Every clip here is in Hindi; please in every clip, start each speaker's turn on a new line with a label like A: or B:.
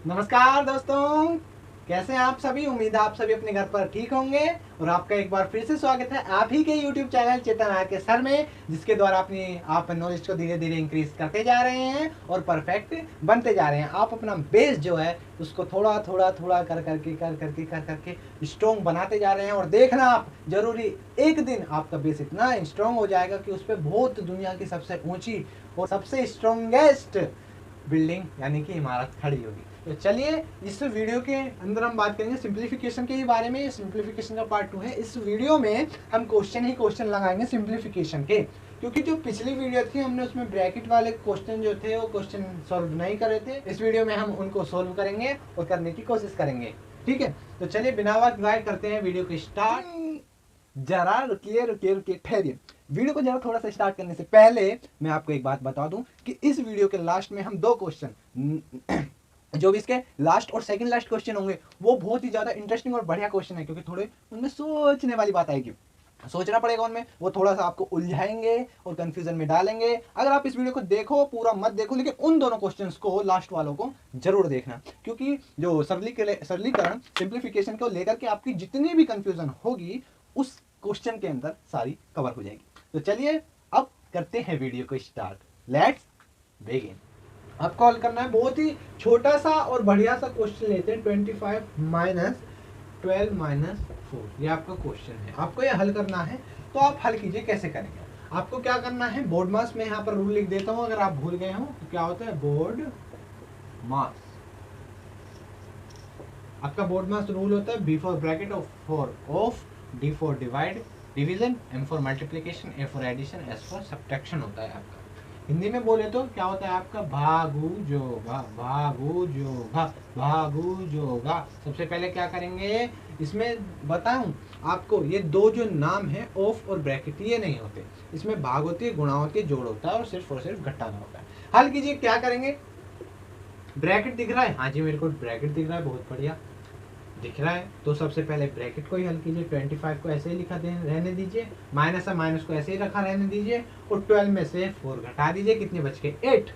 A: नमस्कार दोस्तों, कैसे हैं आप सभी। उम्मीद है आप सभी अपने घर पर ठीक होंगे और आपका एक बार फिर से स्वागत है आप ही के YouTube चैनल चेतन आर के सर में, जिसके द्वारा आप नॉलेज को धीरे धीरे इंक्रीज करते जा रहे हैं और परफेक्ट बनते जा रहे हैं। आप अपना बेस जो है उसको थोड़ा थोड़ा थोड़ा कर करके स्ट्रॉन्ग बनाते जा रहे हैं और देखना आप जरूरी एक दिन आपका बेस इतना स्ट्रॉन्ग हो जाएगा कि उस पर बहुत दुनिया की सबसे ऊंची और सबसे स्ट्रॉन्गेस्ट बिल्डिंग यानी कि इमारत खड़ी होगी। तो चलिए इस वीडियो के अंदर हम बात करेंगे सिंप्लीफिकेशन के ही बारे में। सिंप्लीफिकेशन का पार्ट 2 है। इस वीडियो में हम क्वेश्चन लगाएंगे सिंप्लीफिकेशन के, क्योंकि जो पिछली वीडियो थी हमने उसमें ब्रैकेट वाले क्वेश्चन जो थे वो क्वेश्चन सॉल्व नहीं करे थे। इस वीडियो में हम उनको सॉल्व करेंगे और करने की कोशिश करेंगे। ठीक है, तो चलिए बिना वक्त ज़ाया करते हैं वीडियो को स्टार्ट। जरा रुकिए ठहरिए। वीडियो को जरा थोड़ा सा स्टार्ट करने से पहले मैं आपको एक बात बता दूं कि इस वीडियो के लास्ट में हम दो क्वेश्चन जो भी इसके लास्ट और सेकंड लास्ट क्वेश्चन होंगे वो बहुत ही ज्यादा इंटरेस्टिंग और बढ़िया क्वेश्चन है, क्योंकि थोड़े उनमें सोचने वाली बात आएगी, सोचना पड़ेगा उनमें। वो थोड़ा सा आपको उलझाएंगे और कंफ्यूजन में डालेंगे। अगर आप इस वीडियो को देखो, पूरा मत देखो, लेकिन उन दोनों क्वेश्चंस को, लास्ट वालों को जरूर देखना, क्योंकि जो सरलीकरण सिंप्लीफिकेशन को लेकर के आपकी जितनी भी कंफ्यूजन होगी उस क्वेश्चन के अंदर सारी कवर हो जाएगी। तो चलिए अब करते हैं वीडियो को स्टार्ट। Let's begin. आपको हल करना है बहुत ही छोटा सा और बढ़िया सा क्वेश्चन लेते हैं। 25 माइनस 12 माइनस 4 ये आपका क्वेश्चन है। आपको ये हल करना है, तो आप हल कीजिए। कैसे करेंगे? आपको क्या करना है, बोर्ड मास में यहाँ पर रूल लिख देता हूँ, अगर आप भूल गए हो तो क्या होता है बोर्ड मास। आपका बोर्ड मास रूल होता है B4 bracket of D for divide division, M for multiplication, A for addition, S for subtraction होता है आपका। हिंदी में बोले तो क्या होता है आपका भागु जोगा। सबसे पहले क्या करेंगे, इसमें बताऊं आपको, ये दो जो नाम है ऑफ और ब्रैकेट ये नहीं होते, इसमें भाग होती है, गुणा होती है, जोड़ होता है और सिर्फ घटाना होता है। हल कीजिए। क्या करेंगे, ब्रैकेट दिख रहा है? हाँ जी, मेरे को ब्रैकेट दिख रहा है, बहुत बढ़िया दिख रहा है। तो सबसे पहले ब्रैकेट को ही हल कीजिए। 25 को ऐसे ही लिखा रहने दीजिए, माइनस है माइनस को ऐसे ही रखा रहने दीजिए और 12 में से 4 घटा दीजिए। कितने बच गए? 8।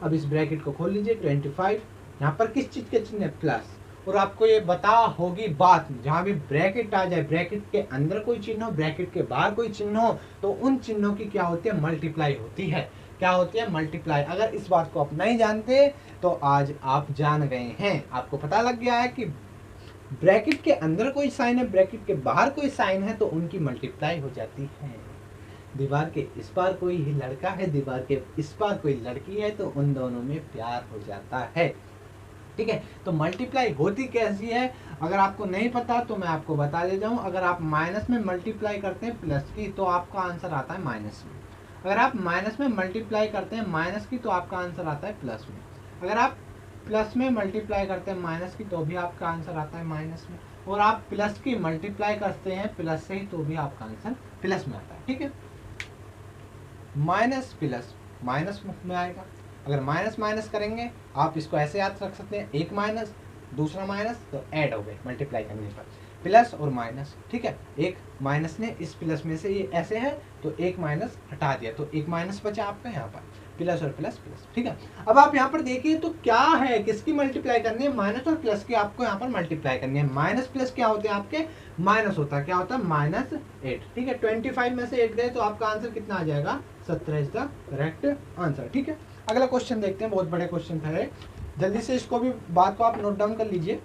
A: अब इस ब्रैकेट को खोल लीजिए। 25 यहाँ पर किस चीज के चिन्ह है? प्लस। और आपको ये बता होगी बात, जहां भी ब्रैकेट आ जाए, ब्रैकेट के अंदर कोई चिन्ह हो, ब्रैकेट के बाहर कोई चिन्ह हो, तो उन चिन्हों की क्या होती है? मल्टीप्लाई होती है। क्या होती है? मल्टीप्लाई। अगर इस बात को आप नहीं जानते तो आज आप जान गए हैं। आपको पता लग गया है कि ब्रैकेट के अंदर कोई साइन है, ब्रैकेट के बाहर कोई साइन है, तो उनकी मल्टीप्लाई हो जाती है। दीवार के इस पार कोई लड़का है, दीवार के इस पार कोई लड़की है, तो उन दोनों में प्यार हो जाता है। ठीक है, तो मल्टीप्लाई होती कैसी है अगर आपको नहीं पता तो मैं आपको बता देता हूँ। अगर आप माइनस में मल्टीप्लाई करते हैं प्लस की तो आपका आंसर आता है माइनस में। अगर आप माइनस में मल्टीप्लाई करते हैं माइनस की तो आपका आंसर आता है प्लस में। अगर आप प्लस में मल्टीप्लाई करते हैं माइनस की तो भी आपका आंसर आता है माइनस में। और आप प्लस की मल्टीप्लाई करते हैं प्लस से ही तो भी आपका आंसर प्लस में आता है। ठीक है, माइनस प्लस माइनस में आएगा। अगर माइनस माइनस करेंगे, आप इसको ऐसे याद रख सकते हैं, एक माइनस दूसरा माइनस तो ऐड हो गए मल्टीप्लाई करने पर, प्लस और माइनस। ठीक है, एक माइनस ने इस प्लस में से ये ऐसे है तो एक माइनस हटा दिया तो एक माइनस बचा आपका यहाँ पर, प्लस और प्लस प्लस। ठीक है, अब आप यहाँ पर देखिए तो क्या है, किसकी मल्टीप्लाई करनी है? माइनस और प्लस की आपको यहाँ पर मल्टीप्लाई करनी है। माइनस प्लस क्या होते हैं आपके? माइनस होता है। क्या होता है? -8। ठीक है, 25 में से 8 गए तो आपका आंसर कितना आ जाएगा? 17 इज द करेक्ट आंसर। ठीक है, अगला क्वेश्चन देखते हैं। बहुत बड़े क्वेश्चन था, जल्दी से इसको भी बात को आप नोट डाउन कर लीजिए।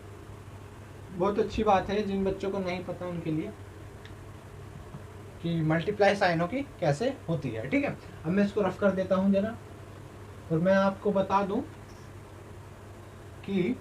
A: बहुत अच्छी बात है जिन बच्चों को नहीं पता उनके लिए कि मल्टीप्लाई साइनों की कैसे होती है। ठीक है, अब मैं इसको रफ कर देता हूं जरा, और मैं आपको बता दूं कि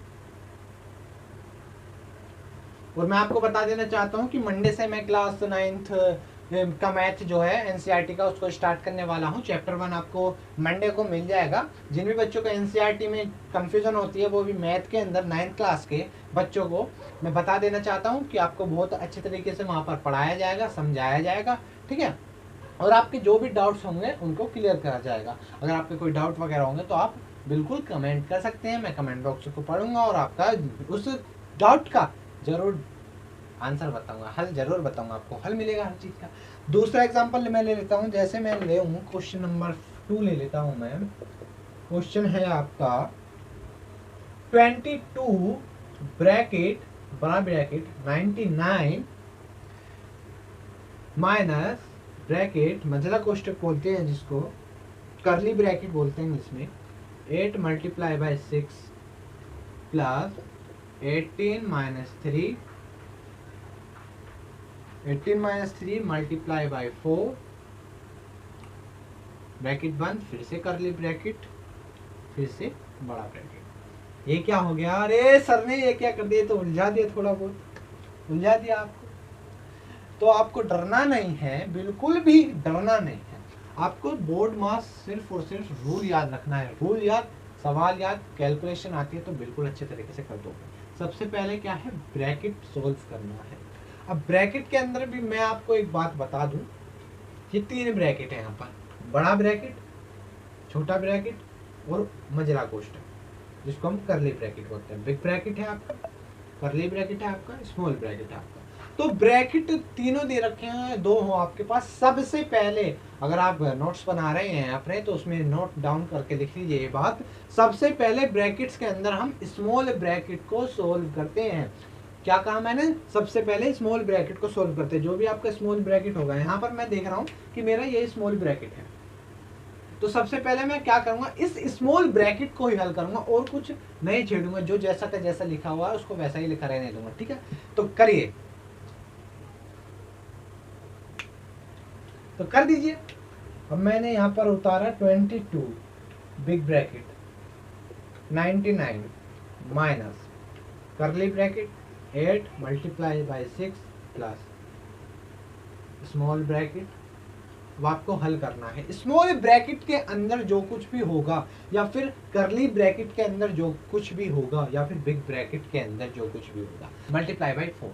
A: और मैं आपको बता देना चाहता हूं कि मंडे से मैं क्लास 9th का मैथ जो है एनसीईआरटी का उसको स्टार्ट करने वाला हूं। चैप्टर 1 आपको मंडे को मिल जाएगा। जिन भी बच्चों को एनसीईआरटी में कंफ्यूजन होती है, वो भी मैथ के अंदर 9th क्लास के बच्चों को मैं बता देना चाहता हूं कि आपको बहुत अच्छे तरीके से वहां पर पढ़ाया जाएगा, समझाया जाएगा। ठीक है, और आपके जो भी डाउट्स होंगे उनको क्लियर करा जाएगा। अगर आपके कोई डाउट वगैरह होंगे तो आप बिल्कुल कमेंट कर सकते हैं, मैं कमेंट बॉक्स को पढ़ूंगा और आपका उस डाउट का जरूर आंसर बताऊंगा, हल जरूर बताऊंगा, आपको हल मिलेगा हर चीज का। दूसरा एग्जांपल मैं ले लेता हूं, जैसे मैं ले हूं क्वेश्चन नंबर 2 ले लेता हूं मैं। क्वेश्चन है आपका 22 ब्रैकेट बड़ा ब्रैकेट 99 माइनस ब्रैकेट मंझला कोष्टक बोलते हैं जिसको, करली ब्रैकेट बोलते हैं इंग्लिश में, 8 multiply by 6 plus 18 minus 3 multiply by 4 bracket बंद, फिर से करली ब्रैकेट, फिर से बड़ा ब्रैकेट। ये क्या हो गया? अरे सर ने ये क्या कर दिया, तो उलझा दिया, थोड़ा बहुत उलझा दिया आपको। तो आपको डरना नहीं है, बिल्कुल भी डरना नहीं है। आपको बोर्ड मास सिर्फ और सिर्फ रूल याद रखना है। रूल याद, सवाल याद, कैलकुलेशन आती है तो बिल्कुल अच्छे तरीके से कर दोगे। सबसे पहले क्या है, ब्रैकेट सोल्व करना है। अब ब्रैकेट के अंदर भी मैं आपको एक बात बता दूं, ये 3 ब्रैकेट है यहाँ पर, बड़ा ब्रैकेट, छोटा ब्रैकेट और मंझला कोष्टक, जिसको हम करली ब्रैकेट बोलते हैं। बिग ब्रैकेट है आपका, करली ब्रैकेट है आपका, स्मॉल ब्रैकेट है आपका। तो ब्रैकेट तीनों दे रखे हैं, 2 हो आपके पास। सबसे पहले अगर आप नोट्स बना रहे हैं अपने, तो उसमें नोट डाउन करके लिख लीजिए ये बात। सबसे पहले ब्रैकेट्स के अंदर हम स्मॉल ब्रैकेट को सोल्व करते हैं। क्या कहा मैंने? सबसे पहले स्मॉल ब्रैकेट को सोल्व करते हैं। जो भी आपका स्मॉल ब्रैकेट होगा, यहाँ पर मैं देख रहा हूँ कि मेरा ये स्मॉल ब्रैकेट है, तो सबसे पहले मैं क्या करूंगा, इस स्मॉल ब्रैकेट को ही हल करूंगा और कुछ नहीं छेड़ूंगा। जो जैसा का जैसा लिखा हुआ है उसको वैसा ही लिखा रहने दूंगा, ठीक है? तो करिए, तो कर दीजिए। अब मैंने यहाँ पर उतारा 22 बिग ब्रैकेट 99 माइनस करली bracket 8 multiply by 6 plus small bracket. अब आपको हल करना है। स्मॉल ब्रैकेट के अंदर जो कुछ भी होगा, या फिर करली ब्रैकेट के अंदर जो कुछ भी होगा, या फिर बिग ब्रैकेट के अंदर जो कुछ भी होगा, मल्टीप्लाई बाय 4।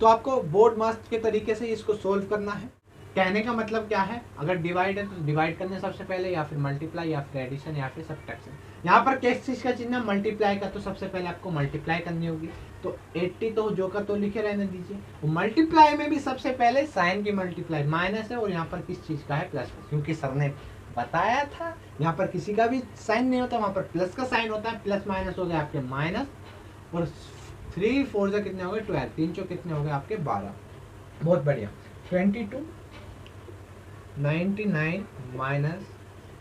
A: तो आपको बोर्ड मास के तरीके से इसको सोल्व करना है। कहने का मतलब क्या है, अगर डिवाइड है तो डिवाइड करने सबसे पहले, या फिर मल्टीप्लाई, या फिर एडिशन, या फिर सब्ट्रैक्शन। यहाँ पर किस चीज का चिन्ह, मल्टीप्लाई का, तो सबसे पहले आपको मल्टीप्लाई करनी होगी। तो 80 तो जोकर तो लिखे रहने दीजिए। मल्टीप्लाई में भी सबसे पहले साइन की मल्टीप्लाई, माइनस है और यहाँ पर किस चीज का है, प्लस, क्योंकि सर ने बताया था यहाँ पर किसी का भी साइन नहीं होता, वहां पर प्लस का साइन होता है। प्लस माइनस हो गए आपके माइनस, और 3 4 से कितने हो गए 12, 3 चौ कितने हो गए आपके 12। बहुत बढ़िया। 22 99 माइनस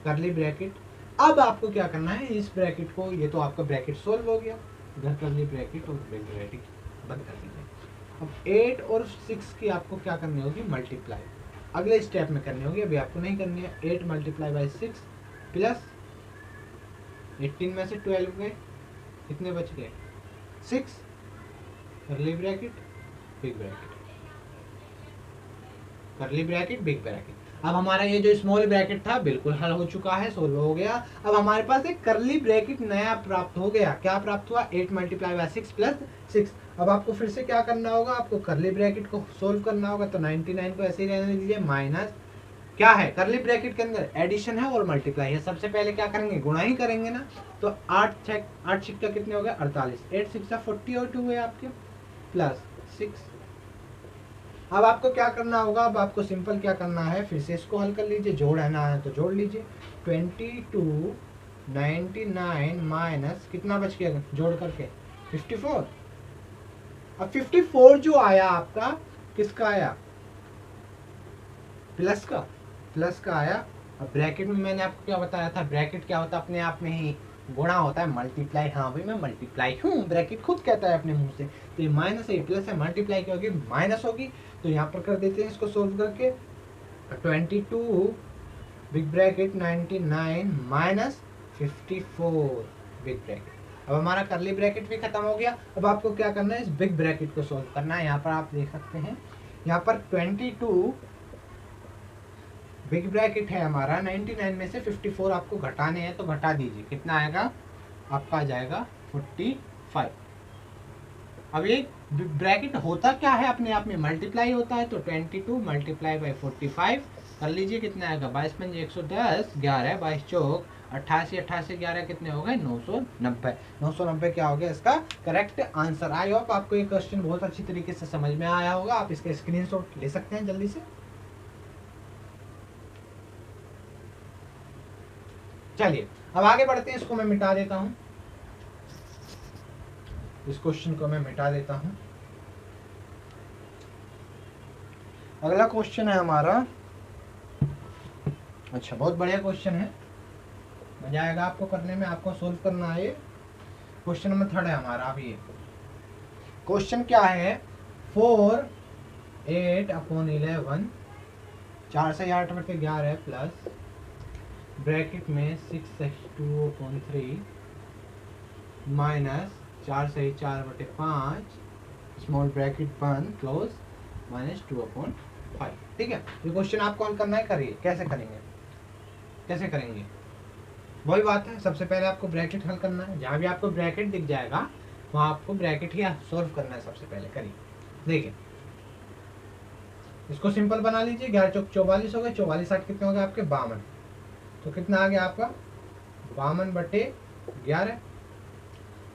A: करली ब्रैकेट। अब आपको क्या करना है, इस ब्रैकेट को, ये तो आपका ब्रैकेट सोल्व हो गया, इधर करली ब्रैकेट और बिग ब्रैकेट बंद कर दीजिए। अब 8 और 6 की आपको क्या करनी होगी, मल्टीप्लाई, अगले स्टेप में करनी होगी, अभी आपको नहीं करनी है। 8 मल्टीप्लाई बाई 6 प्लस 18 में से 12 गए, कितने बच गए 6, करली ब्रैकेट बिग ब्रैकेट, करली ब्रैकेट बिग ब्रैकेट। अब हमारा ये जो स्मॉल ब्रैकेट था बिल्कुल हल हो चुका है, सोल्व हो गया। अब हमारे पास एक करली ब्रैकेट नया प्राप्त हो गया। क्या प्राप्त हुआ, 8 मल्टीप्लाई बाय 6 प्लस 6। अब आपको फिर से क्या करना होगा, आपको करली ब्रैकेट को सोल्व करना होगा। तो 99 को ऐसे ही रहने दीजिए, माइनस क्या है, करली ब्रैकेट के अंदर एडिशन है और मल्टीप्लाई है। सबसे पहले क्या करेंगे, गुणा ही करेंगे ना। तो 8 6 कितने हो गए 48, 8 6 42 है आपके, प्लस 6। अब आपको क्या करना होगा, अब आपको सिंपल क्या करना है, फिर से इसको हल कर लीजिए, जोड़ना है तो जोड़ लीजिए। 22 99 माइनस कितना बच गया जोड़ करके 54। अब 54 जो आया आपका किसका आया, प्लस का आया। अब ब्रैकेट में मैंने आपको क्या बताया था, ब्रैकेट क्या होता है, अपने आप में ही गुणा होता है, मल्टीप्लाई। हाँ भाई मैं मल्टीप्लाई हूँ, ब्रैकेट खुद कहता है अपने मुंह से। तो ये माइनस है, प्लस है, मल्टीप्लाई क्या होगी, माइनस होगी। तो यहाँ पर कर देते हैं इसको सोल्व करके। 22 big bracket 99 minus 54 big bracket. अब हमारा करली ब्रैकेट भी खत्म हो गया। अब आपको क्या करना है, इस बिग ब्रैकेट को सोल्व करना है। यहाँ पर आप देख सकते हैं, यहाँ पर 22 बिग ब्रैकेट है हमारा, 99 में से 54 आपको घटाने हैं, तो घटा दीजिए, कितना आएगा आपका, आ जाएगा 45। अब ये ब्रैकेट होता क्या है, अपने आप में मल्टीप्लाई होता है। तो 22 मल्टीप्लाई बाई 45 कर लीजिए, कितना आएगा 22 पंजे 110, 11 22 चौक 88, 88 11 कितने हो गए 990। 990 क्या हो गया इसका करेक्ट आंसर। आई होप आपको ये क्वेश्चन बहुत अच्छी तरीके से समझ में आया होगा। आप इसका स्क्रीनशॉट ले सकते हैं जल्दी से। चलिए अब आगे बढ़ते हैं, इसको मैं मिटा देता हूं। इस क्वेश्चन को मैं मिटा देता हूँ। अगला क्वेश्चन है हमारा, अच्छा बहुत बढ़िया क्वेश्चन है, मजा आएगा आपको करने में, आपको सोल्व करना है। क्वेश्चन नंबर 3 है हमारा। अब ये क्वेश्चन क्या है, 4 8/11, 4 से 8/11 प्लस ब्रैकेट में 6/2/3 माइनस 4 से 4/5 स्मॉल ब्रैकेट बंद क्लोज माइनस 2/5। ठीक है, ये क्वेश्चन आपको हल करना है, करिए। कैसे करेंगे, कैसे करेंगे, वही बात है। सबसे पहले आपको ब्रैकेट हल करना है, जहाँ भी आपको ब्रैकेट दिख जाएगा वहाँ आपको ब्रैकेट ही सोल्व करना है। सबसे पहले करिए, देखिए इसको सिंपल बना लीजिए। 11 चौक 44 हो गए, 44 8 कितने हो गए आपके 52, तो कितना आ गया आपका 52/11।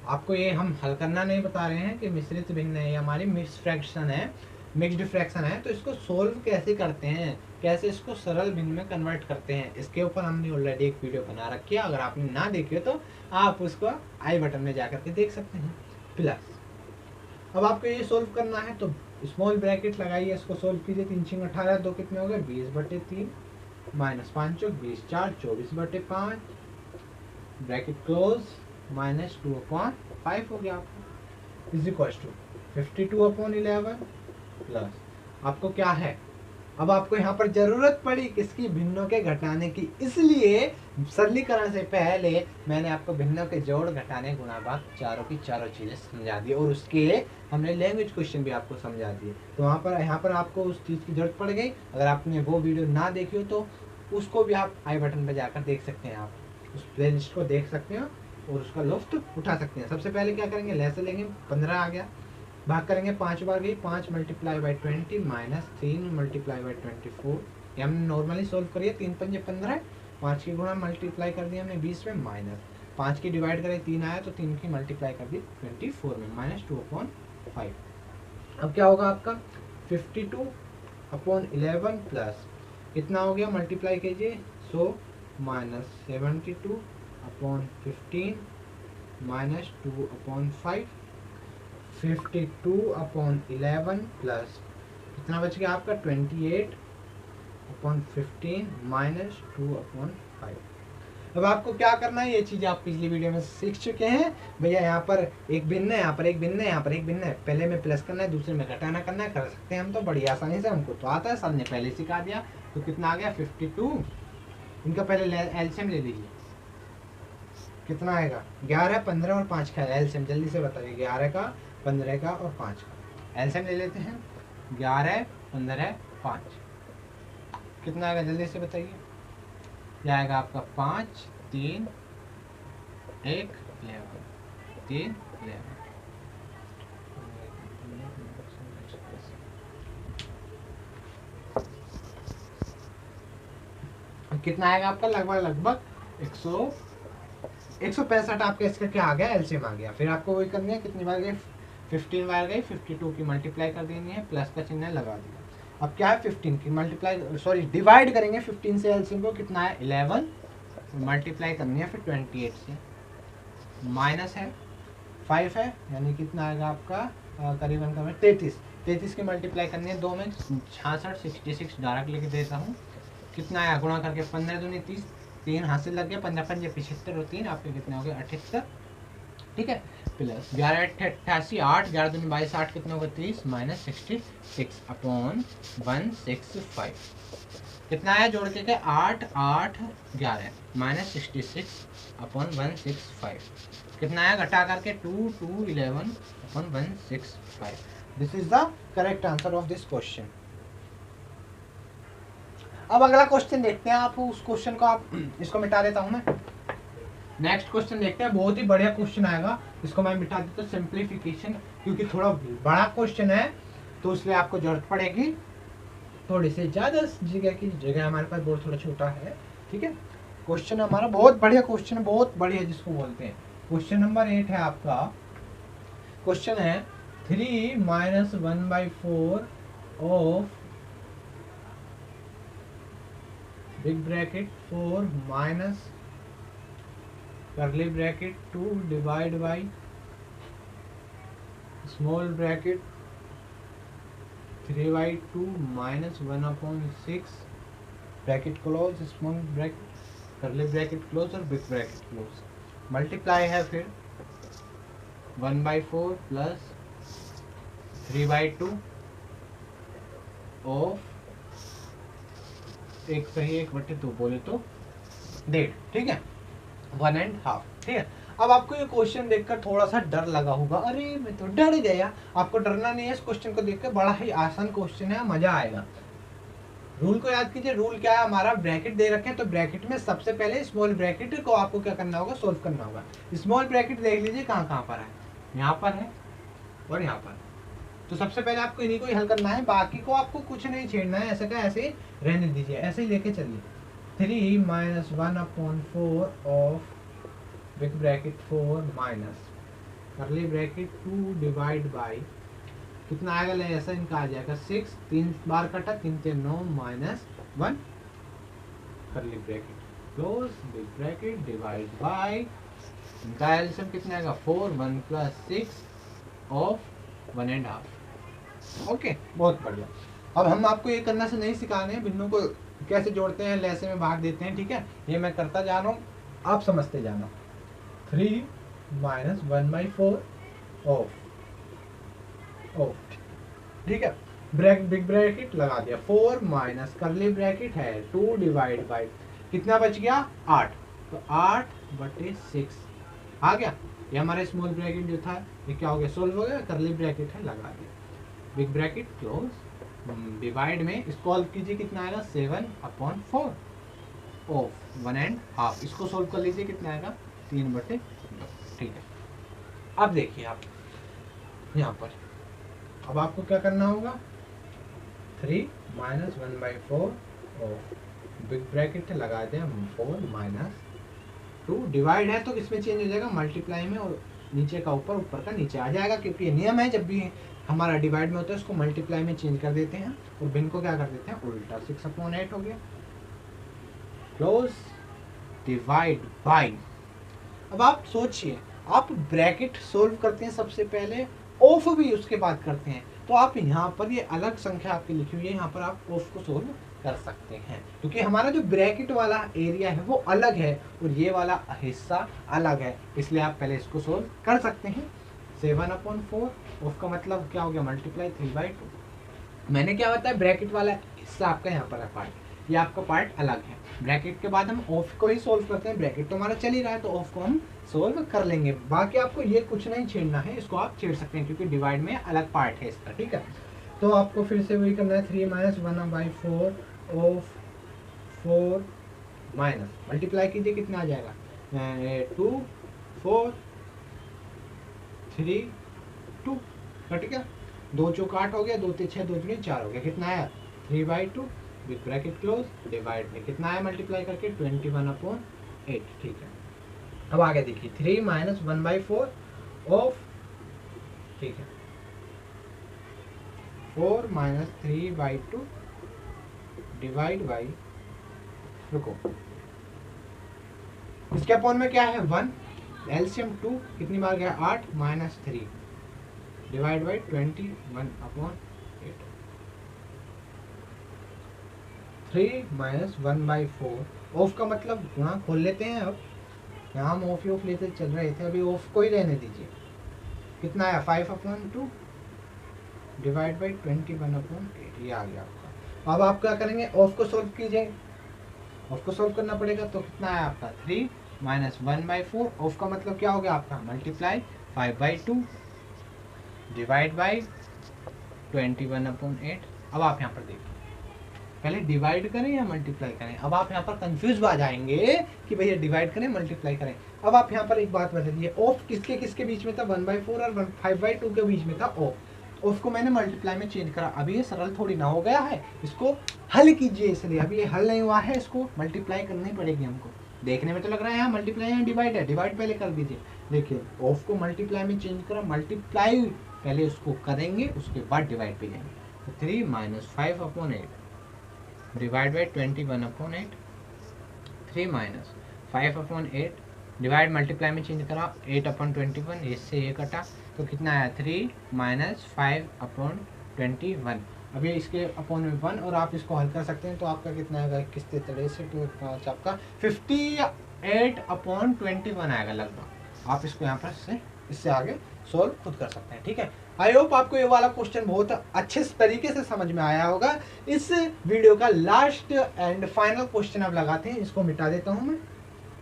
A: आपको ये हम हल करना नहीं बता रहे हैं कि मिश्रित भिन्न है, ये हमारी मिक्स्ड फ्रैक्शन है, मिक्स्ड फ्रैक्शन है। तो इसको सोल्व कैसे करते हैं, कैसे इसको सरल भिन्न में कन्वर्ट करते हैं, इसके ऊपर हमने ऑलरेडी एक वीडियो बना रखी है। अगर आपने ना देखी हो तो आप उसको आई बटन में जाकर के देख सकते हैं। प्लस अब आपको ये सोल्व करना है तो स्मॉल ब्रैकेट लगाइए, इसको सोल्व कीजिए। 3 6 18, 2 कितने हो गए 20/3 माइनस 5 चौक 20 4 24/5 ब्रैकेट क्लोज माइनस 2/5 हो गया आपको, इज इक्वल टू 52/11 प्लस आपको क्या है। अब आपको यहाँ पर जरूरत पड़ी किसकी, भिन्नों के घटाने की, इसलिए सरलीकरण से पहले मैंने आपको भिन्नों के जोड़ घटाने गुणा भाग चारों की चारों चीजें समझा दी, और उसके हमने लैंग्वेज क्वेश्चन भी आपको समझा दिए। तो वहाँ पर यहाँ पर आपको उस चीज़ की जरूरत पड़ गई। अगर आपने वो वीडियो ना देखी हो तो उसको भी आप आई बटन पर जाकर देख सकते हैं, आप उस प्ले लिस्ट को देख सकते हैं और उसका लुफ्त उठा सकते हैं। सबसे पहले क्या करेंगे, लहसे लेंगे, 15 आ गया, भाग करेंगे 5 बार गई, 5 × 20 माइनस 3 × 24। ये हमने नॉर्मली सोल्व करिए, 3 × 5 = 15, 5 की गुणा मल्टीप्लाई कर दिया हमने 20 में, माइनस 5 की डिवाइड करें 3 आया तो 3 की मल्टीप्लाई कर दी 24 में, माइनस 2/5। अब क्या होगा आपका 52/11 प्लस कितना हो गया, मल्टीप्लाई कीजिए, सो माइनस 72/15 माइनस 2/5। 52/11 प्लस कितना बच गया आपका 28/15 माइनस 2/5। अब आपको क्या करना है, ये चीज आप पिछली वीडियो में सीख चुके हैं भैया। यहाँ पर एक भिन्न है, यहाँ पर एक भिन्न है, यहाँ पर एक भिन्न है, पहले में प्लस करना है, दूसरे में घटाना करना है, कर सकते हैं हम तो बड़ी आसानी से, हमको तो आता है, सर ने पहले सिखा दिया। तो कितना आ गया 52, इनका पहले एलसीएम ले लीजिए, कितना आएगा 11 15 और 5 का एलसीएम जल्दी से बताइए, 11 का 15 का और 5 का एलसीएम ले लेते हैं। 11 15 5 कितना आएगा जल्दी से बताइए, जाएगा आपका 5 3 1 11 3 11 कितना आएगा आपका लगभग 165 आपका इसका क्या आ गया, एलसीएम आ गया। फिर आपको वही करनी है, कितनी बार गई 15 बार गई, 52 की मल्टीप्लाई कर देनी है, प्लस का चिन्ह लगा दिया। अब क्या है 15 की मल्टीप्लाई सॉरी डिवाइड करेंगे 15 से एलसीएम को, कितना है 11, मल्टीप्लाई करनी है फिर 28 से, माइनस है 5 है, यानी कितना आएगा आपका करीबन 33 की मल्टीप्लाई करनी है 2 में, 66 66 डायरेक्ट लेके देता हूँ। कितना आया गुणा करके 15 दूनी 30, 3 हाथ से लग गया, 15 पंजे 75 और 3 आपके कितने हो गए 78। ठीक है, प्लस 11 88 8 11 दूनी 22 8 कितने हो गए 30 माइनस 66/165 कितना आया जोड़ के 8 8 11 माइनस 66/165 कितना आया घटा करके 2 2 11/165। This is the correct answer of this question. अब अगला क्वेश्चन देखते हैं, आप उस क्वेश्चन को आप इसको मिटा देता हूं मैं। नेक्स्ट क्वेश्चन देखते हैं, बहुत ही बढ़िया क्वेश्चन आएगा, इसको मैं मिटा देता हूं सिंप्लीफिकेशन, क्योंकि थोड़ा बड़ा क्वेश्चन है तो इसलिए आपको जरूरत पड़ेगी थोड़ी सी ज्यादा जगह की, जगह हमारे पास बोर्ड थोड़ा छोटा है। ठीक है, क्वेश्चन हमारा बहुत बढ़िया क्वेश्चन है, बहुत बढ़िया जिसको बोलते हैं। क्वेश्चन नंबर 8 है आपका, क्वेश्चन है 3 - 1/4 of big bracket 4 minus curly bracket 2 divide by small bracket 3/2 minus 1/6 bracket close, small bracket curly bracket close और बिग ब्रैकेट क्लोज, मल्टीप्लाई है फिर 1/4 प्लस 3/2 ऑफ एक सही 1/2 बोले तो 1.5, ठीक है, 1.5, ठीक है। अब आपको ये क्वेश्चन देखकर थोड़ा सा डर लगा होगा, अरे मैं तो डर गया। आपको डरना नहीं है, इस क्वेश्चन को देखकर बड़ा ही आसान क्वेश्चन है, मजा आएगा। रूल को याद कीजिए, रूल क्या है हमारा, ब्रैकेट दे रखे हैं तो ब्रैकेट में सबसे पहले स्मॉल ब्रैकेट को आपको क्या करना होगा, सोल्व करना होगा। स्मॉल ब्रैकेट देख लीजिए कहाँ कहाँ पर है, यहाँ पर है और यहाँ पर। तो सबसे पहले आपको इन्हीं को ही हल करना है, बाकी को आपको कुछ नहीं छेड़ना है, ऐसे का ऐसे ही रहने दीजिए, ऐसे ही लेके चलिए। 3 - 1/4 of big bracket 4 minus curly bracket 2 divide by कितना आएगा, ले ऐसा इनका आ जाएगा 6, 3 बार कटा, 3 3 9 minus 1 curly bracket close big bracket divide by इनका एलसीएम कितना आएगा 4, 1 + 6 ऑफ 1.5। ओके, बहुत बढ़िया। अब हम आपको ये करना से नहीं सिखाने हैं, भिन्नों को कैसे जोड़ते हैं, लैसे में भाग देते हैं, ठीक है, ये मैं करता जा रहा हूँ, आप समझते जाना। 3 - 1/4 ऑफ, ठीक है, बिग ब्रैकेट लगा दिया, 4 माइनस कर्ली ब्रैकेट है 2 डिवाइड बाई कितना बच गया 8, तो 8/6 आ गया। ये हमारा स्मॉल ब्रैकेट जो था ये क्या हो गया, सोल्व हो गया, कर्ली ब्रैकेट है लगा दिया, बिग ब्रैकेट क्लोज डिवाइड में इसको सॉल्व कीजिए, कितना आएगा 7/4 ऑफ 1.5, इसको सोल्व कर लीजिए, कितना आएगा 3/2, ठीक है। अब देखिए आप यहाँ पर, अब आपको क्या करना होगा, 3 - 1/4 ऑफ बिग ब्रैकेट लगा दें 4 माइनस 2 डिवाइड है तो इसमें चेंज हो जाएगा मल्टीप्लाई में, और नीचे का ऊपर, ऊपर का नीचे आ जाएगा, क्योंकि ये नियम है, जब भी हमारा डिवाइड में होता है उसको मल्टीप्लाई में चेंज कर देते हैं और भिन्न को क्या कर देते हैं उल्टा, 6/8 हो गया क्लोज डिवाइड बाई। अब आप सोचिए, आप ब्रैकेट सोल्व करते हैं सबसे पहले, ऑफ भी उसके बाद करते हैं, तो आप यहाँ पर ये अलग संख्या आपकी लिखी हुई है, यहाँ पर आप ऑफ को सोल्व कर सकते हैं, क्योंकि हमारा जो ब्रैकेट वाला एरिया है वो अलग है और ये वाला हिस्सा अलग है, इसलिए आप पहले इसको सोल्व कर सकते हैं। 7/4 ऑफ का मतलब क्या हो गया, मल्टीप्लाई 3/2। मैंने क्या बताया, ब्रैकेट वाला हिस्सा आपका यहाँ पर है पार्ट, ये आपका पार्ट अलग है। ब्रैकेट के बाद हम ऑफ को ही सोल्व करते हैं, ब्रैकेट तो हमारा चल ही रहा है तो ऑफ को हम सोल्व कर लेंगे, बाकी आपको ये कुछ नहीं छेड़ना है, इसको आप छेड़ सकते हैं क्योंकि डिवाइड में अलग पार्ट है इसका, ठीक है। तो आपको फिर से वही करना है, 3 - 1/4 ऑफ 4 माइनस मल्टीप्लाई कीजिए, कितना आ जाएगा 2 4 3 2, कट गया, 2 चौक 8 हो गया, 2 3 6 2 3 4 हो गया, कितना आया 3/2 बिग ब्रैकेट क्लोज डिवाइड में कितना आया मल्टीप्लाई करके 21/8, ठीक है। अब आगे देखिए, 3 - 1/4 ऑफ, ठीक है, 4 - 3/2 डिवाइड बाई, रुको, इसके अपॉन में क्या है 1, एलसीएम 2 कितनी बार गया 8 माइनस 3 डिवाइड बाई 21/8, 3 - 1/4 ऑफ का मतलब गुणा खोल लेते हैं। अब यहाँ हम ऑफ ही ऑफ लेते चल रहे थे, अभी ऑफ को ही रहने दीजिए, कितना आया 5/2 डिवाइड बाई 21/8, ये आ गया आपका। अब आप क्या करेंगे, ऑफ को सोल्व कीजिए, ऑफ को सोल्व करना पड़ेगा, तो कितना आया आपका 3 - 1/4 ऑफ का मतलब क्या हो गया आपका मल्टीप्लाई 5/2 डिवाइड बाई 21/8। अब आप यहाँ पर देखिए, पहले डिवाइड करें या मल्टीप्लाई करें, अब आप यहाँ पर कंफ्यूज आ जाएंगे कि भैया डिवाइड करें मल्टीप्लाई करें। अब आप यहाँ पर एक बात बता दीजिए, ऑफ किसके किसके बीच में था 1/4 और 5/2 के बीच में था ऑफ को मैंने मल्टीप्लाई में चेंज करा। अभी ये सरल थोड़ी ना हो गया है, इसको हल कीजिए, इसलिए अभी ये हल नहीं हुआ है, इसको मल्टीप्लाई करनी पड़ेगी हमको। देखने में तो लग रहा है यहाँ मल्टीप्लाई है डिवाइड है, डिवाइड पहले कर दीजिए। देखिए ऑफ को मल्टीप्लाई में चेंज करा, मल्टीप्लाई पहले उसको करेंगे उसके बाद डिवाइड पे जाएंगे। तो 3 - 5/8 डिवाइड बाई 21/8, 3 - 5/8 डिवाइड मल्टीप्लाई में चेंज करा 8/21, इससे ये कटा तो कितना आया 3 माइनस 5/21। अभी इसके अपॉन में 1 और आप इसको हल कर सकते हैं तो आपका कितना आएगा 21 से 2 5 आपका 58/21 आएगा लगभग। आप इसको यहाँ पर से इससे आगे सोल्व खुद कर सकते हैं। ठीक है, आई होप आपको ये वाला क्वेश्चन बहुत अच्छे तरीके से समझ में आया होगा। इस वीडियो का लास्ट एंड फाइनल क्वेश्चन अब लगाते हैं, इसको मिटा देता हूँ मैं।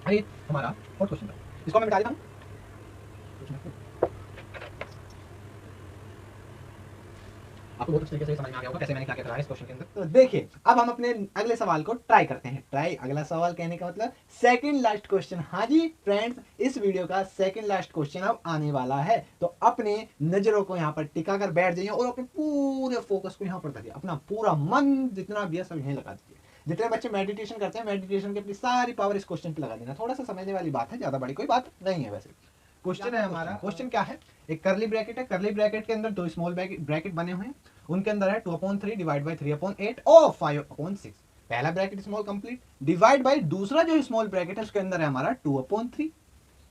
A: अरे हमारा और क्वेश्चन इसको मैं मिटा देता हूँ। आपको बहुत अच्छे तरीके से समझ में आ गया होगा कैसे मैंने क्या क्या करा है इस क्वेश्चन के अंदर। तो देखिए अब हम अपने अगले सवाल को ट्राई करते हैं। ट्राई अगला सवाल कहने का मतलब सेकंड लास्ट क्वेश्चन। हाँ जी फ्रेंड्स, इस वीडियो का सेकंड लास्ट क्वेश्चन अब आने वाला है, तो अपने नजरों को यहाँ पर टिका कर बैठ जाइए और अपने पूरे फोकस को यहाँ पर धरिए। अपना पूरा मन जितना भी है सब यहीं लगा दीजिए। जितने बच्चे मेडिटेशन करते हैं, मेडिटेशन की अपनी सारी पावर इस क्वेश्चन पे लगा देना। थोड़ा सा समझने वाली बात है, ज्यादा बड़ी कोई बात नहीं है। वैसे क्वेश्चन है हमारा, क्वेश्चन क्या है, एक करली ब्रैकेट है, करली ब्रैकेट के अंदर दो स्मॉल ब्रैकेट बने हुए हैं, उनके अंदर है 2/3 डिवाइड बाई 3/8 और 5/6। पहला bracket small complete divide by दूसरा जो स्मॉल ब्रैकेट है उसके अंदर है हमारा 2/3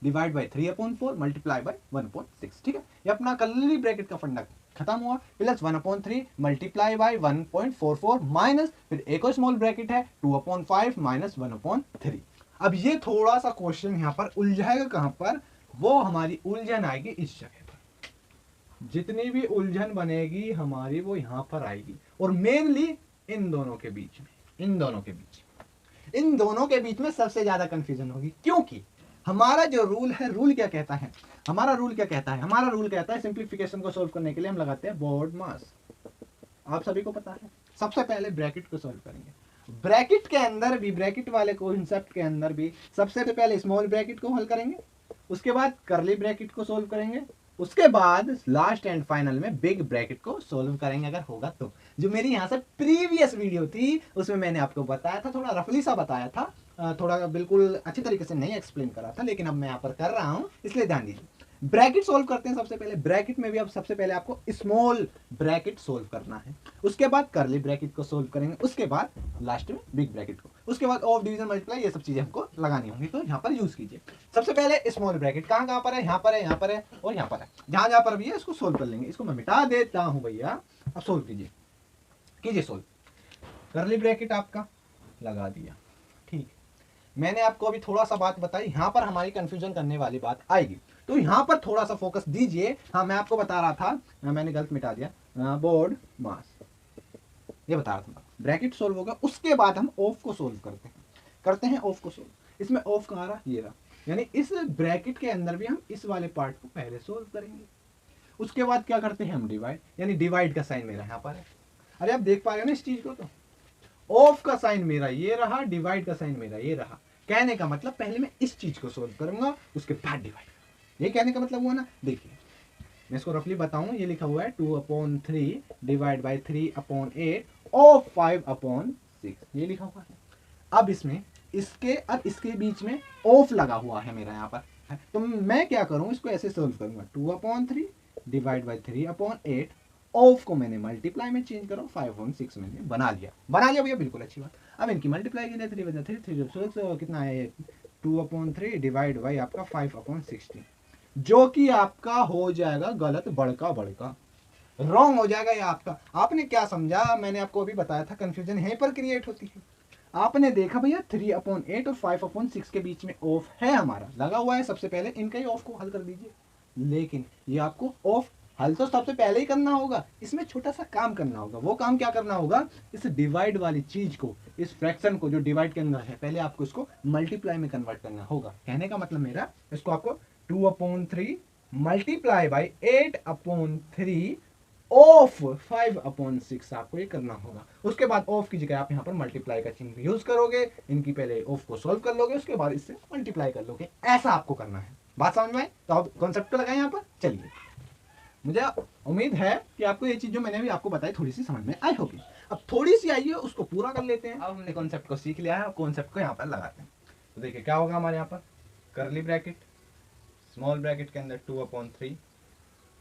A: डिवाइड बाई 3/4 मल्टीप्लाई बाई 1/6। ठीक है, ये अपना करली ब्रैकेट का फंडा खत्म हुआ। प्लस 1/3 मल्टीप्लाई बाई 1.44 माइनस फिर एक और स्मॉल ब्रैकेट है 2/5 माइनस 1/3। अब ये थोड़ा सा क्वेश्चन यहाँ पर उलझाएगा कहां पर, वो हमारी उलझन आएगी इस जगह पर। जितनी भी उलझन बनेगी हमारी वो यहां पर आएगी और मेनली इन दोनों के बीच में, इन दोनों के बीच में सबसे ज्यादा कंफ्यूजन होगी। क्योंकि हमारा जो रूल है, रूल क्या कहता है, हमारा रूल कहता है सिंप्लीफिकेशन को सोल्व करने के लिए हम लगाते हैं बोर्ड मास। आप सभी को पता है, सबसे पहले ब्रैकेट को सोल्व करेंगे। ब्रैकेट के अंदर भी, ब्रैकेट वाले कॉन्सेप्ट के अंदर भी सबसे पहले स्मॉल ब्रैकेट को हल करेंगे, उसके बाद करली ब्रैकेट को सोल्व करेंगे, उसके बाद लास्ट एंड फाइनल में बिग ब्रैकेट को सोल्व करेंगे अगर होगा तो। जो मेरी यहाँ से प्रीवियस वीडियो थी उसमें मैंने आपको बताया था, थोड़ा रफली सा बताया था, थोड़ा बिल्कुल अच्छी तरीके से नहीं एक्सप्लेन करा था, लेकिन अब मैं यहाँ पर कर रहा हूँ इसलिए ध्यान दीजिए। ब्रैकेट सोल्व करते हैं सबसे पहले। ब्रैकेट में भी अब सबसे पहले आपको स्मॉल ब्रैकेट सोल्व करना है, उसके बाद करली ब्रैकेट को सोल्व करेंगे, उसके बाद लास्ट में बिग ब्रैकेट को, उसके बाद ऑफ डिवीजन मल्टीप्लाई ये सब चीजें हमको लगानी होंगी, तो यहाँ पर यूज कीजिए। सबसे पहले स्मॉल ब्रैकेट कहाँ पर है, यहाँ पर है, यहाँ पर है और यहाँ पर है, जहां पर भी है इसको सोल्व कर लेंगे। इसको मैं मिटा देता हूँ भैया, अब सोल्व कीजिए सोल्व। करली ब्रैकेट आपका लगा दिया, ठीक। मैंने आपको अभी थोड़ा सा बात बताई, यहाँ पर हमारी कंफ्यूजन करने वाली बात आएगी, तो यहाँ पर थोड़ा सा फोकस दीजिए। हाँ मैं आपको बता रहा था, मैंने गलत मिटा दिया, बोर्ड मास ये बता रहा था। ब्रैकेट सोल्व होगा, उसके बाद हम ऑफ को सोल्व करते हैं ऑफ को सोल्व। इसमें ऑफ कहाँ रहा, ये रहा, यानी इस ब्रैकेट के अंदर भी हम इस वाले पार्ट को पहले सोल्व करेंगे। उसके बाद क्या करते हैं हम डिवाइड, यानी डिवाइड का साइन मेरा यहाँ पर है। अरे आप देख पा रहे हो ना इस चीज को, तो ऑफ का साइन मेरा ये रहा, डिवाइड का साइन मेरा ये रहा। कहने का मतलब पहले मैं इस चीज को सोल्व करूंगा, उसके बाद डिवाइड। ये कहने का मतलब हुआ ना। देखिए मैं इसको रफली बताऊं, ये लिखा हुआ है 2/3 डिवाइड बाई 3/8 और 5/6, ये लिखा हुआ है। अब इसमें इसके बीच में ऑफ लगा हुआ है मेरा यहाँ पर, तो मैं क्या करूं, इसको ऐसे सोल्व करूंगा 2/3 डिवाइड बाई 3/8, ऑफ को मैंने मल्टीप्लाई में चेंज करो, 5/6 मैंने बना लिया भैया, बिल्कुल अच्छी बात। अब इनकी मल्टीप्लाई के लिए 3 कितना है 2/3 डिवाइड बाई आपका 5/16, जो कि आपका हो जाएगा गलत, बड़का रॉन्ग हो जाएगा। ये आपका, आपने क्या समझा, मैंने आपको अभी बताया था, कंफ्यूजन यहीं पर क्रिएट होती है। आपने देखा भैया 3/8 और 5/6 के बीच में ऑफ है हमारा लगा हुआ है, सबसे पहले इनका ही ऑफ को हल कर दीजिए। लेकिन ये आपको ऑफ हल तो सबसे पहले ही करना होगा, इसमें छोटा सा काम करना होगा। वो काम क्या करना होगा, इस डिवाइड वाली चीज को, इस फ्रैक्शन को जो डिवाइड के अंदर है, पहले आपको इसको मल्टीप्लाई में कन्वर्ट करना होगा। कहने का मतलब मेरा, इसको आपको 2/3 मल्टीप्लाई बाई 8/3 ऑफ 5/6 आपको ये करना होगा। उसके बाद ऑफ की जगह आप यहाँ पर मल्टीप्लाई का चिन्ह यूज करोगे, इनकी पहले ऑफ को सॉल्व कर लोगे, उसके बाद इससे मल्टीप्लाई कर लोगे। ऐसा आपको करना है। बात समझ में आई? तो आप कॉन्सेप्ट लगाए यहाँ पर। चलिए, मुझे उम्मीद है कि आपको ये चीज जो मैंने भी आपको बताई थोड़ी सी समझ में आई होगी। अब थोड़ी सी आई है, उसको पूरा कर लेते हैं। अब हमने कॉन्सेप्ट को सीख लिया है, कॉन्सेप्ट को यहाँ पर लगाते हैं। तो देखिए क्या होगा हमारे यहाँ पर, करली ब्रैकेट, स्मॉल ब्रैकेट के अंदर 2/3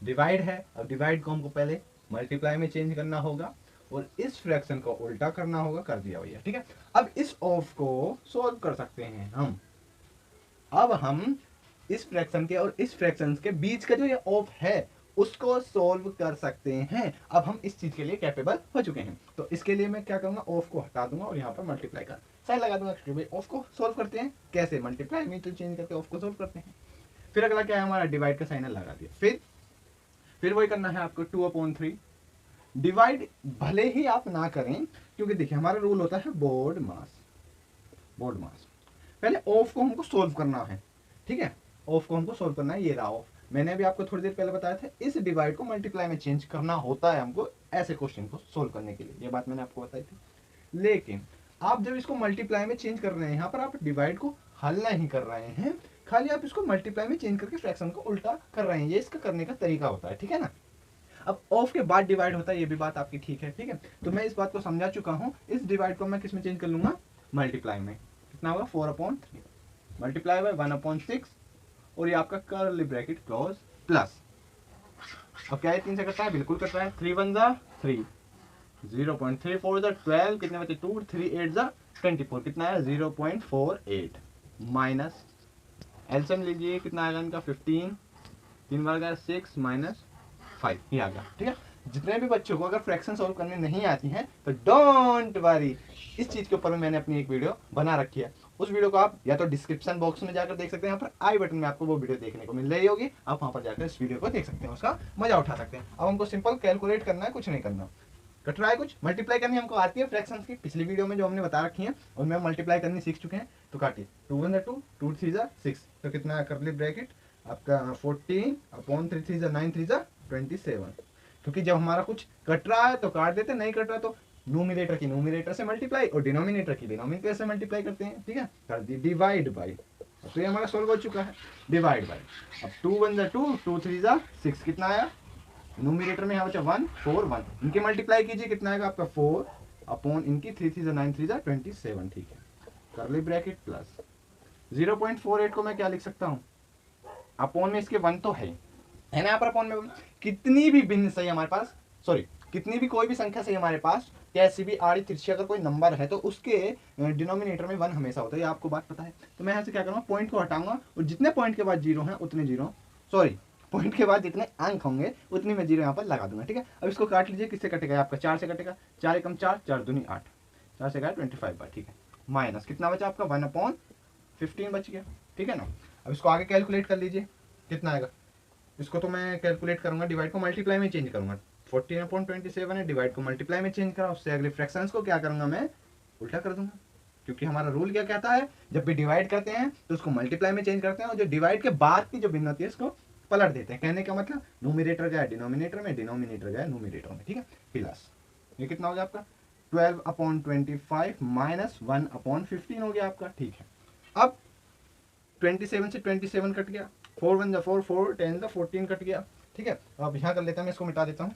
A: डिवाइड है। अब डिवाइड को हमको पहले मल्टीप्लाई में चेंज करना होगा और इस फ्रैक्शन को उल्टा करना होगा। कर दिया भैया, ठीक है। अब इस ऑफ को सोल्व कर सकते हैं हम। अब हम इस फ्रैक्शन के और इस फ्रैक्शन के बीच का जो ये ऑफ है उसको सोल्व कर सकते हैं। अब हम इस चीज के लिए कैपेबल हो चुके हैं। तो इसके लिए मैं क्या करूंगा, ऑफ को हटा दूंगा और यहाँ पर मल्टीप्लाई का साइन लगा दूंगा कि भाई ऑफ को सोल्व करते हैं कैसे, मल्टीप्लाई में तो चेंज करके ऑफ को सोल्व करते हैं। फिर अगला क्या है हमारा, डिवाइड का साइन लगा दिया। फिर वही करना है आपको 2/3। डिवाइड भले ही आप ना करें, क्योंकि देखिए हमारा रूल होता है बोर्ड मास। पहले ऑफ को हमको सोल्व करना है, ठीक है, ऑफ को हमको सोल्व करना है। ये रहा ऑफ, मैंने भी आपको थोड़ी देर पहले बताया था इस डिवाइड को मल्टीप्लाई में चेंज करना होता है हमको ऐसे क्वेश्चन को सोल्व करने के लिए, ये बात मैंने आपको बताई थी। लेकिन आप जब इसको मल्टीप्लाई में चेंज कर रहे हैं, यहाँ पर आप डिवाइड को हल नहीं कर रहे हैं, खाली आप इसको मल्टीप्लाई में चेंज करके फ्रैक्शन को उल्टा कर रहे हैं। ये इसका करने का तरीका होता है, ठीक है ना। अब ऑफ के बाद डिवाइड होता है, ये भी बात आपकी ठीक है, ठीक है। तो मैं इस बात को समझा चुका हूँ। इस डिवाइड को मैं किस में चेंज कर लूंगा, मल्टीप्लाई में। कितना होगा 4/3 मल्टीप्लाई बाय 1/6 और ये आपका कर्ली ब्रैकेट क्लोज प्लस। अब क्या है 3 से कटता है, बिल्कुल कट रहा है। 3 1 जा 3, 0.34 जा 12, कितने बचे 2, 3 8 जा 24, कितना है 0.48 माइनस एलसीएम लीजिए, कितना आएगा इनका 15, 3 बार गया 6 माइनस 5, ये आ गया, ठीक है। जितने भी बच्चों को अगर फ्रैक्शन सॉल्व करने नहीं आती हैं तो डोंट वरी, इस चीज के ऊपर में मैंने अपनी एक वीडियो बना रखी है। उस वीडियो को आप या तो डिस्क्रिप्शन बॉक्स में जाकर देख सकते हैं, यहाँ पर आई बटन में आपको वो वीडियो देखने को मिल रही होगी, आप वहां पर जाकर इस वीडियो को देख सकते हैं, उसका मजा उठा सकते हैं। अब हमको सिंपल कैलकुलेट करना है, कुछ नहीं करना, कटरा है कुछ, मल्टीप्लाई करनी हमको आती है फ्रैक्शंस की। पिछली वीडियो में जो हमने बता रखी है उनमें मल्टीप्लाई करनी सीख चुके हैं। तो काटिए 2 1 2, 2 3 जा 6, तो कितना है कर्ली ब्रैकेट आपका 14/3 3 जा 9 3 जा 27। क्योंकि जब हमारा कुछ कट रहा है तो काट देते, नहीं कट रहा तो न्यूमिनेटर की न्यूमिनेटर से मल्टीप्लाई और डिनोमिनेटर की डिनोमिनेटर से मल्टीप्लाई करते हैं, ठीक है। कर दी डिवाइड बाई, तो ये हमारा सोल्व हो चुका है, डिवाइड बाई। अब 2 1 जा 2, 2 3 जा 6, कितना आया न्यूमिनेटर में यहाँ बचा 1 4 1, इनके मल्टीप्लाई कीजिए, कितना आएगा आपका 4 अपॉन इनकी 3 3 जा 9 3 जा 27, ठीक है। कर्ली ब्रैकेट प्लस 0.48 को मैं क्या लिख सकता हूँ, अपॉन में इसके 1 तो है ना, यहाँ पर अपॉन में 1। कितनी भी भिन्न सही हमारे पास, सॉरी कितनी भी कोई भी संख्या सही हमारे पास, कैसी भी आड़ी तिरछी अगर कोई नंबर है तो उसके डिनोमिनेटर में 1 हमेशा होता है, ये आपको बात पता है। तो मैं यहाँ से क्या करूँगा, पॉइंट को हटाऊंगा और जितने पॉइंट के बाद जीरो हैं उतने जीरो, सॉरी पॉइंट के बाद जितने अंक होंगे उतनी मैं जीरो यहाँ पर लगा दूंगा, ठीक है। अब इसको काट लीजिए, किससे कटेगा आपका 4 से कटेगा, 4 एकम 4, 4 दूनी 8, 4 से 25 बार, ठीक है। माइनस कितना बचा आपका 1/15 बच गया, ठीक है ना। अब इसको आगे कैलकुलेट कर लीजिए, कितना आएगा। इसको तो मैं कैलकुलेट करूंगा, डिवाइड को मल्टीप्लाई में चेंज करूंगा। 14/27 है, डिवाइड को मल्टीप्लाई में चेंज करा, उससे अगले फ्रैक्शंस को क्या करूंगा मैं उल्टा कर दूंगा। क्योंकि हमारा रूल क्या कहता है, जब भी डिवाइड करते हैं तो उसको मल्टीप्लाई में चेंज करते हैं और जो डिवाइड के बाद की जो भिन्न होती है उसको पलट देते हैं। कहने का मतलब न्यूमिनेटर गया डिनोमिनेटर में, डिनोमिनेटर गया न्यूमिनेटर में, ठीक है। प्लस ये कितना हो गया आपका 12/25 माइनस 1/15 हो गया आपका, ठीक है। अब 27 से 27 कट गया, 4 1 जा 4, 4 10 जा 14 कट गया, ठीक है। अब यहाँ कर लेता हूँ, मैं इसको मिटा देता हूँ।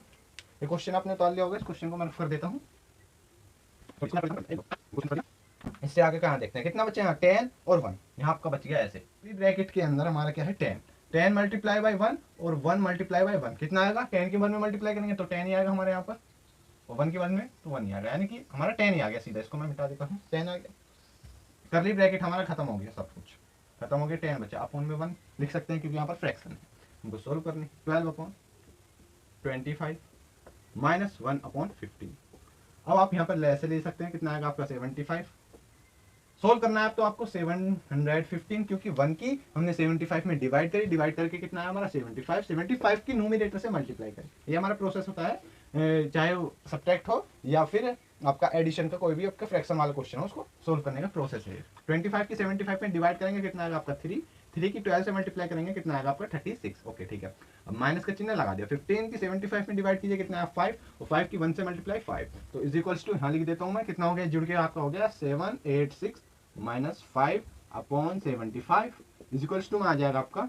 A: ये क्वेश्चन आपने उतार लिया होगा, इस क्वेश्चन को मैं कर देता हूँ। इससे आगे कहाँ देखते हैं, कितना बचे यहाँ 10 और 1, यहाँ आपका बच गया ऐसे। ब्रैकेट के अंदर हमारा क्या है 10 मल्टीप्लाई बाई 1 और 1 मल्टीप्लाई बाई 1, कितना आएगा 10 के 1 में मल्टीप्लाई करेंगे तो 10 ही आएगा हमारे यहाँ पर, और 1 के 1 में तो 1 ही आएगा, यानी कि हमारा 10 ही आ गया सीधा। इसको मैं मिटा देता हूँ, 10 आ गया। कर्ली ब्रैकेट हमारा खत्म हो गया, सब कुछ खत्म हो गया, 10 बचा, अपॉन में 1 लिख सकते हैं क्योंकि यहाँ पर फ्रैक्शन है, हमको सोल्व करनी। 12/25 माइनस 1/15। अब आप यहाँ पर ऐसे ले सकते हैं, कितना आएगा आपका 75। सोल्व करना है तो आपको 715, क्योंकि 1 की हमने 75 में डिवाइड करी, डिवाइड करके कितना है हमारा 75 की न्यूमिनेटर से मल्टीप्लाई करें। ये हमारा प्रोसेस होता है, चाहे वो सब्ट्रैक्ट हो या फिर आपका एडिशन का कोई भी आपका फ्रैक्शन वाला क्वेश्चन हो, उसको सोल्व करने का प्रोसेस है। 25 की 75 में डिवाइड करेंगे, कितना आएगा आपका 3 की 12 से मल्टीप्लाई करेंगे, कितना आएगा आपका 36, ओके ठीक है। अब माइनस का चिन्ह लगा दिया। 15 की 75 में डिवाइड कीजिए, कितना है 5, और 5 की 1 से मल्टीप्लाई 5, तो इज इक्वल्स टू यहाँ लिख देता हूँ मैं, कितना हो गया जुड़ के आपका हो गया 786 माइनस 5/75 इज इक्वल्स टू में आ जाएगा आपका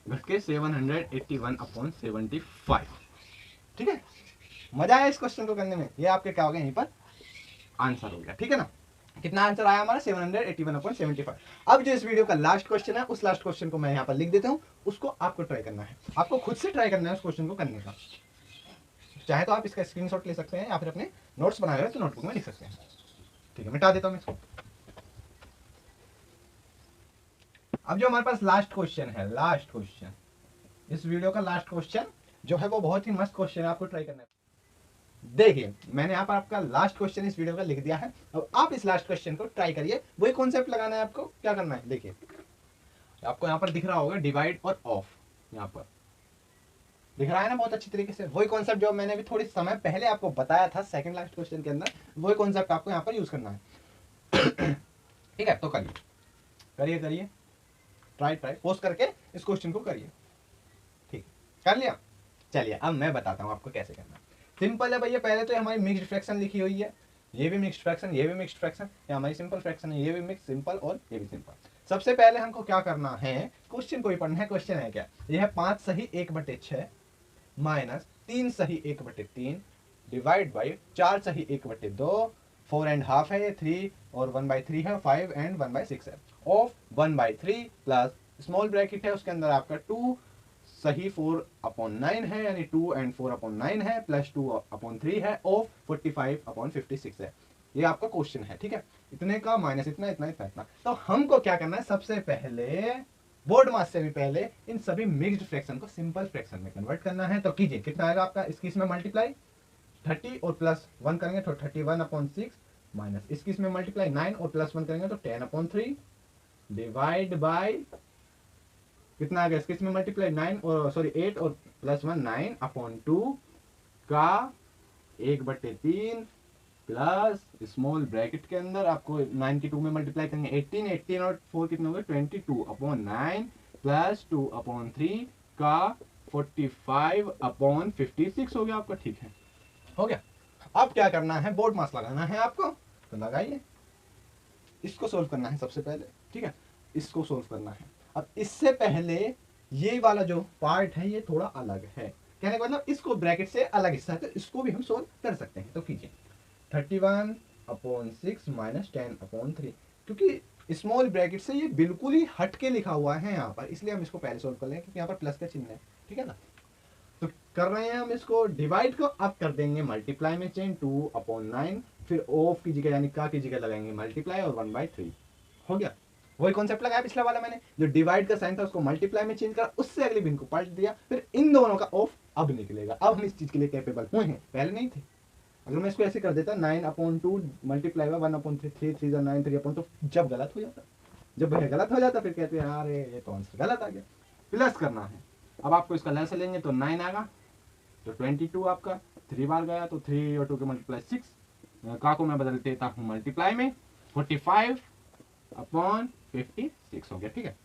A: घट के 781/75, ठीक है। मजा आया इस क्वेश्चन को करने में, ये आपके क्या हो गया यहीं पर आंसर हो गया, ठीक है ना। कितना आंसर आया हमारा 781/75। अब जो इस वीडियो का लास्ट क्वेश्चन है, उस लास्ट क्वेश्चन को मैं यहाँ पर लिख देता हूँ, उसको आपको ट्राई करना है, आपको खुद से ट्राई करना है उस क्वेश्चन को करने का। चाहे तो आप इसका स्क्रीनशॉट ले सकते हैं या फिर अपने नोट्स बनाए हुए तो नोटबुक में लिख सकते हैं, ठीक है। मिटा देता हूँ मैं इसको। अब जो हमारे पास लास्ट क्वेश्चन है, लास्ट क्वेश्चन, इस वीडियो का लास्ट क्वेश्चन जो है वो बहुत ही मस्त क्वेश्चन है, आपको ट्राई करना है। देखिए मैंने यहाँ पर आपका लास्ट क्वेश्चन इस वीडियो का लिख दिया है। अब आप इस लास्ट क्वेश्चन को ट्राई करिए, वही कॉन्सेप्ट लगाना है आपको। क्या करना है, देखिए आपको यहाँ पर दिख रहा होगा डिवाइड और ऑफ, यहाँ पर दिख रहा है ना बहुत अच्छी तरीके से। वही कॉन्सेप्ट जो मैंने अभी थोड़ी समय पहले आपको बताया था सेकंड लास्ट क्वेश्चन के अंदर, वही कॉन्सेप्ट आपको यहाँ पर यूज करना है। ठीक है, तो करिए करिए करिए, ट्राई पोस्ट करके इस क्वेश्चन को करिए। ठीक, कर लिया। चलिए अब मैं बताता हूँ आपको कैसे करना है। सिंपल है भैया, पहले तो हमारी मिक्स्ड फ्रैक्शन लिखी हुई है, ये भी मिक्स्ड फ्रैक्शन, ये भी मिक्स्ड फ्रैक्शन, ये हमारी सिंपल फ्रैक्शन है, ये भी मिक्स सिंपल और ये भी सिंपल। सबसे पहले हमको क्या करना है, क्वेश्चन को ही पढ़ना है। क्वेश्चन है क्या, ये है 5 सही 1/6 माइनस 3 सही 1/3 डिवाइड बाई 4 सही 1/2, 4 एंड हाफ है ये, 3 और 1/3 है, 5 एंड 1/6 है, ऑफ 1/3 प्लस स्मॉल ब्रैकेट है उसके अंदर आपका 2 सही 4/9 है, यानी 2 एंड 4/9 है, प्लस 2/3 है, ऑफ 45/56 है। ये आपका क्वेश्चन है। ठीक है, इतने का माइनस इतना इतना इतना इतना। तो हमको क्या करना है, सबसे पहले बोर्ड मास से भी पहले इन सभी मिक्स्ड फ्रैक्शन को सिंपल फ्रैक्शन में कन्वर्ट करना है। तो कीजिए, कितना आएगा आपका, इसकी इसमें मल्टीप्लाई 30 और प्लस 1 करेंगे तो 31/6 माइनस इसकी इसमें मल्टीप्लाई 9 और प्लस 1 करेंगे तो 10/3 डिवाइड बाय कितना आ गया, इसके इसमें मल्टीप्लाई 9 और सॉरी 8 और प्लस 1 9/2 का 1/3 प्लस स्मॉल ब्रैकेट के अंदर आपको 9 की 2 में मल्टीप्लाई करेंगे 18 और 4 कितने हो गए 22/9 प्लस 2/3 का 45/56 हो गया आपका। ठीक है, हो गया। अब क्या करना है, बोर्ड मास लगाना है आपको, तो लगाइए। इसको सोल्व करना है सबसे पहले। ठीक है, इसको सोल्व करना है। अब इससे पहले ये वाला जो पार्ट है ये थोड़ा अलग है, कहने का मतलब इसको ब्रैकेट से अलग हिस्सा है, तो इसको भी हम सोल्व कर सकते हैं। तो कीजिए 31/6 माइनस 10/3, क्योंकि स्मॉल ब्रैकेट से ये बिल्कुल ही हट के लिखा हुआ है यहाँ पर, इसलिए हम इसको पहले सोल्व कर लेंगे क्योंकि यहाँ पर प्लस का चिन्ह है। ठीक है ना, तो कर रहे हैं हम इसको डिवाइड को, अब कर देंगे मल्टीप्लाई में चेंज 2/9, फिर ऑफ की जगह यानी का की जगह लगाएंगे मल्टीप्लाई और 1/3 हो गया। वही कॉन्सेप्ट लगाया पिछला वाला मैंने, जो डिवाइड का साइन था उसको मल्टीप्लाई में चेंज करा, उससे अगले बिन को पलट दिया, फिर इन दोनों का ऑफ अब निकलेगा। अब हम इस चीज के लिए कैपेबल हुए हैं, पहले नहीं थे। अगर मैं इसको ऐसे कर देता 9/2 मल्टीप्लाई हुआ 1/3, 3 3 9 3/2, जब गलत हो जाता, जब वह गलत हो जाता फिर कहते हैं अरे ये तो आंसर गलत आ गया। प्लस करना है, अब आपको इसका लैस लेंगे तो 9 आएगा, तो 22 आपका 3 बार गया तो 3 और 2 के मल्टीप्लाई 6, का को मैं बदल देता हूँ मल्टीप्लाई में 45/56 हो गया। ठीक है,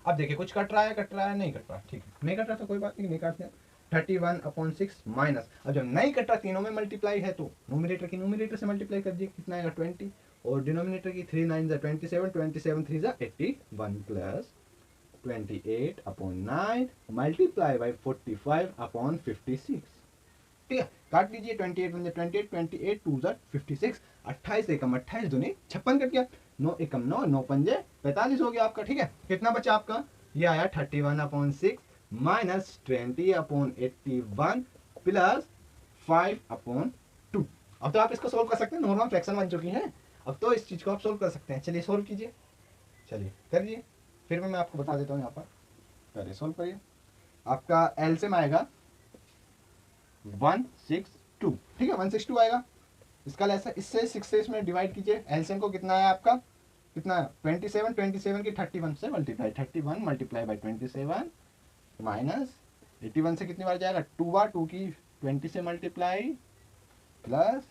A: अब देखिए कुछ कट रहा है नहीं कट रहा, ठीक है नहीं कट रहा तो कोई बात नहीं, नहीं काटते। 31/6 माइनस, अब जब नहीं कट रहा तीनों में मल्टीप्लाई है तो नोमिनेटर की नोमिनेटर से मल्टीप्लाई कर दिए, कितना आएगा 20, और डिनोमिनेटर की 3 9 27, 27 3 81 प्लस 28/9 मल्टीप्लाई बाई 45/56। ठीक है, काट लीजिए 28 बन जाए 28, 28 2 56, 28 एकम 28 दूनी 56 कट गया, 9 एकम 9, 9 पंजे 45 हो गया आपका। ठीक है, कितना बचा आपका, ये आया 31/6 माइनस 20/81 प्लस 5/2। अब तो आप इसको सोल्व कर सकते हैं, नॉर्मल फ्रैक्शन बन चुकी है, अब तो इस चीज को आप सोल्व कर सकते हैं। चलिए सोल्व कीजिए, चलिए करिए, फिर मैं आपको बता देता हूँ। यहाँ पर करिए, सोल्व करिए। आपका एलसीएम आएगा 162, ठीक है 162 आएगा। इसका लेस है, इससे 6 से इसमें डिवाइड कीजिए, एलसीएम को कितना है आपका, कितना है 27, 27 की 31 से मल्टीप्लाई, 31 मल्टीप्लाई बाई 27 माइनस 81 से कितनी बार जाएगा 2 बार, 2 की 20 से मल्टीप्लाई प्लस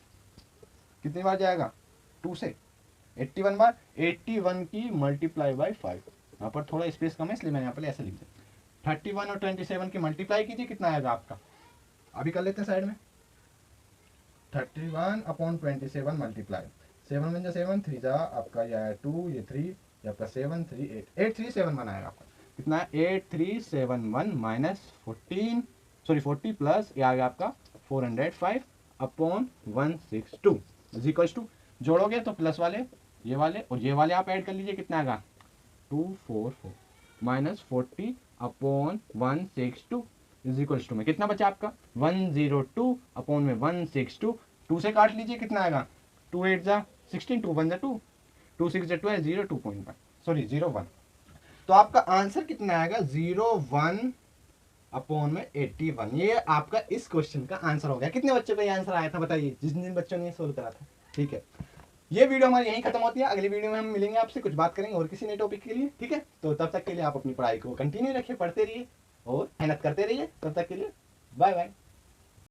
A: कितनी बार जाएगा 2 से 81 बार, 81 की मल्टीप्लाई बाई 5, यहाँ पर थोड़ा स्पेस कम है इसलिए मैंने यहाँ पर ऐसे लिख दिया। 31 और 27 की मल्टीप्लाई कीजिए, कितना आएगा आपका, अभी कर लेते हैं साइड में। 31/27 मल्टीप्लाई 7 बन जा 7 3 जा आपका ये आया 2, ये 3, ये आपका 7 3 8 8371 आएगा आपका, कितना है 8371 माइनस 40 प्लस ये आ गया आपका 405/162 इज इक्वल्स टू, जोड़ोगे तो प्लस वाले ये वाले और ये वाले आप ऐड कर लीजिए, कितना आएगा 244 माइनस 40/162 इज इक्वल्स टू में कितना बचा आपका 102/162, 2 से काट लीजिए कितना आएगा 2 8 जा 16, 2 1 जा 2, 2 6 जा 12, 0 2.1 सॉरी 0 1, तो आपका आंसर कितना आएगा 0 1/81। ये आपका इस क्वेश्चन का आंसर हो गया। कितने बच्चों का ये आंसर आया था बताइए, जिन जिन बच्चों ने सोल्व करा था। ठीक है, ये वीडियो हमारी यहीं खत्म होती है। अगली वीडियो में हम मिलेंगे आपसे, कुछ बात करेंगे और किसी नए टॉपिक के लिए। ठीक है, तो तब तक के लिए आप अपनी पढ़ाई को कंटिन्यू रखिए, पढ़ते रहिए और मेहनत करते रहिए। तब तक के लिए बाय बाय।